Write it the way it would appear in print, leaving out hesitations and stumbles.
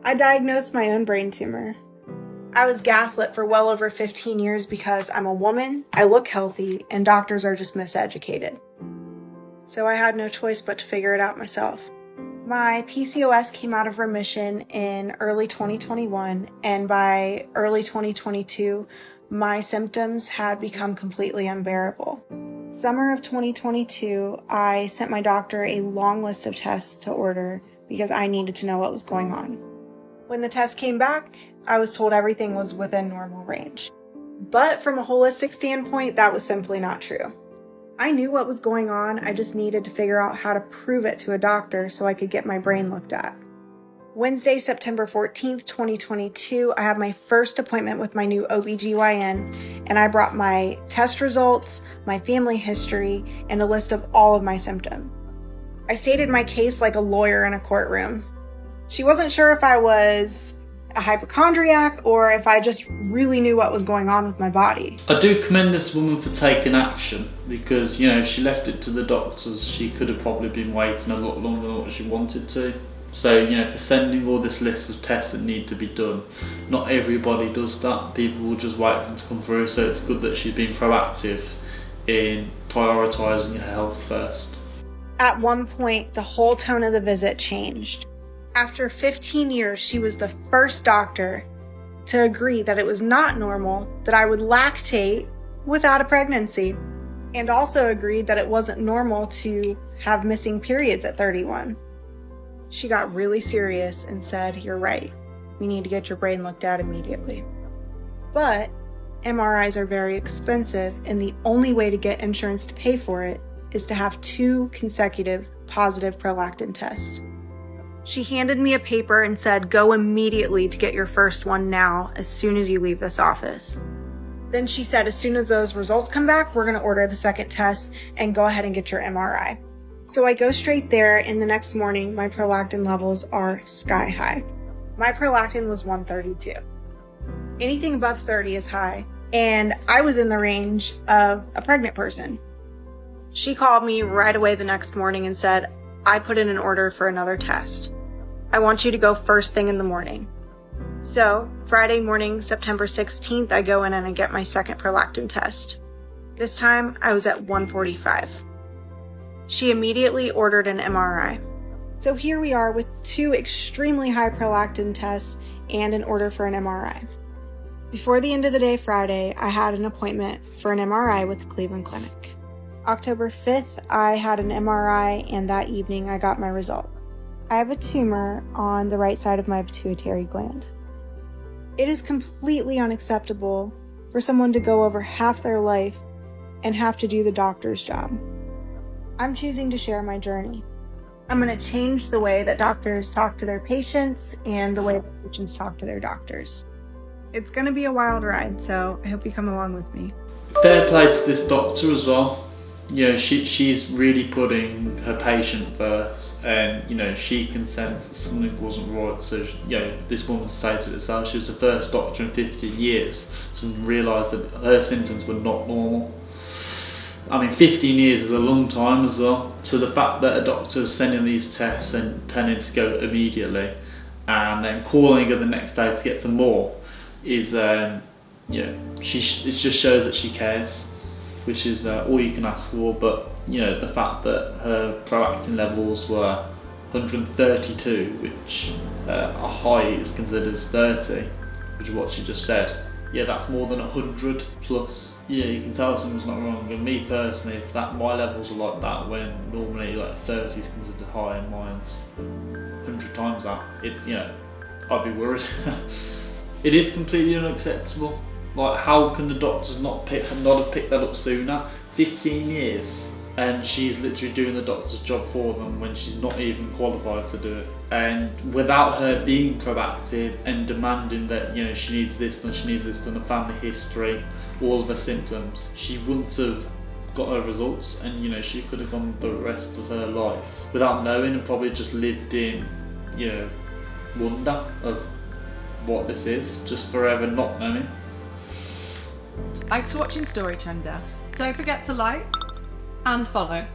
I diagnosed my own brain tumor. I was gaslit for well over 15 years because I'm a woman, I look healthy, and doctors are just miseducated. So I had no choice but to figure it out myself. My PCOS came out of remission in early 2021, and by early 2022, my symptoms had become completely unbearable. Summer of 2022, I sent my doctor a long list of tests to order because I needed to know what was going on. When the test came back, I was told everything was within normal range. But from a holistic standpoint, that was simply not true. I knew what was going on, I just needed to figure out how to prove it to a doctor so I could get my brain looked at. Wednesday, September 14th, 2022, I had my first appointment with my new OBGYN, and I brought my test results, my family history, and a list of all of my symptoms. I stated my case like a lawyer in a courtroom. She wasn't sure if I was a hypochondriac or if I just really knew what was going on with my body. I do commend this woman for taking action because, if she left it to the doctors, she could have probably been waiting a lot longer than what she wanted to. So, for sending all this list of tests that need to be done, not everybody does that. People will just wait for them to come through, so it's good that she's been proactive in prioritising her health first. At one point, the whole tone of the visit changed. After 15 years, she was the first doctor to agree that it was not normal that I would lactate without a pregnancy, and also agreed that it wasn't normal to have missing periods at 31. She got really serious and said, "You're right. We need to get your brain looked at immediately." But MRIs are very expensive, and the only way to get insurance to pay for it is to have 2 consecutive positive prolactin tests. She handed me a paper and said, "Go immediately to get your first one now, as soon as you leave this office." Then she said, "As soon as those results come back, we're going to order the second test and go ahead and get your MRI." So I go straight there, and the next morning, my prolactin levels are sky high. My prolactin was 132. Anything above 30 is high, and I was in the range of a pregnant person. She called me right away the next morning and said, "I put in an order for another test. I want you to go first thing in the morning." So Friday morning, September 16th, I go in and I get my second prolactin test. This time I was at 145. She immediately ordered an MRI. So here we are with 2 extremely high prolactin tests and an order for an MRI. Before the end of the day Friday, I had an appointment for an MRI with the Cleveland Clinic. October 5th, I had an MRI, and that evening I got my result. I have a tumor on the right side of my pituitary gland. It is completely unacceptable for someone to go over half their life and have to do the doctor's job. I'm choosing to share my journey. I'm going to change the way that doctors talk to their patients and the way that patients talk to their doctors. It's going to be a wild ride, so I hope you come along with me. Fair play to this doctor as well. She's really putting her patient first, and she can sense that something wasn't right. So this woman stated herself, she was the first doctor in 15 years to realise that her symptoms were not normal. 15 years is a long time as well. So the fact that a doctor's sending these tests and telling to go immediately, and then calling her the next day to get some more, is it just shows that she cares, which is all you can ask for. But the fact that her prolactin levels were 132, which a high is considered as 30, which is what she just said. That's more than 100 plus. You can tell something's not wrong. And me personally, if my levels were like that, when normally 30 is considered high and mine's 100 times that, it's I'd be worried. It is completely unacceptable. How can the doctors not have picked that up sooner? 15 years, and she's literally doing the doctor's job for them when she's not even qualified to do it. And without her being proactive and demanding that she needs this done, a family history, all of her symptoms, she wouldn't have got her results, and she could have gone the rest of her life without knowing, and probably just lived in wonder of what this is, just forever not knowing. Thanks for watching StoryTrender. Don't forget to like and follow.